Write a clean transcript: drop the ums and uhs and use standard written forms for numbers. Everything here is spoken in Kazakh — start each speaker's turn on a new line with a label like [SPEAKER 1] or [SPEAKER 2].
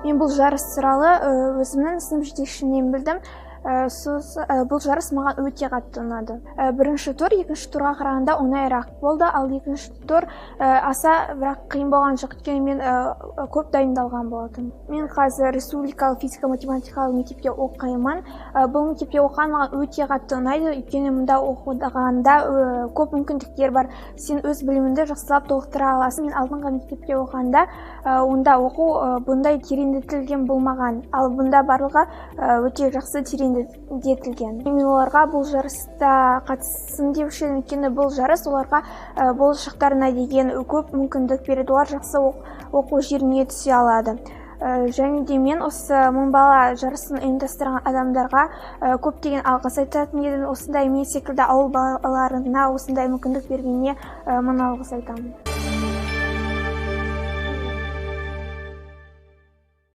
[SPEAKER 1] Мен бұл жарыс туралы өзімнің сынып жетекшімнен білдім. Бұл жарыс маған өте қатты ұнады. Бірінші тур екінші турға қарағанда оңайырақ болды, ал екінші тур аса бірақ қиын болған жоқ, өйткені мен көп дайындалған болатынмын. Мен қазір республикалық физика-математикалық мектепте оқимын. Бұл мектепте оқыған маған өте қатты ұнайды, өйткені мұнда оқығанда көп мүмкіндіктер бар. Сен өз біліміңді жақсылап толықтыра аласың. Мен алдыңғы мектепте оқығанда онда оқу бұндай тереңдетілген болмаған, ал бұнда барлығы өте жақсы тереңдетілген. Мен оларға бұл жарыста қатыссын деп шешедім, өйткені бұл жарыс оларға болашақтарына деген көп мүмкіндік береді. Олар жақсы оқу жеріне түсе алады. Және де мен осы мың бала жарысын ұйымдастырған адамдарға көптеген алғыс айтатын едім. Осындай мен секілді ауыл балаларына осындай мүмкіндік бергеніне мың алғыс айтамын.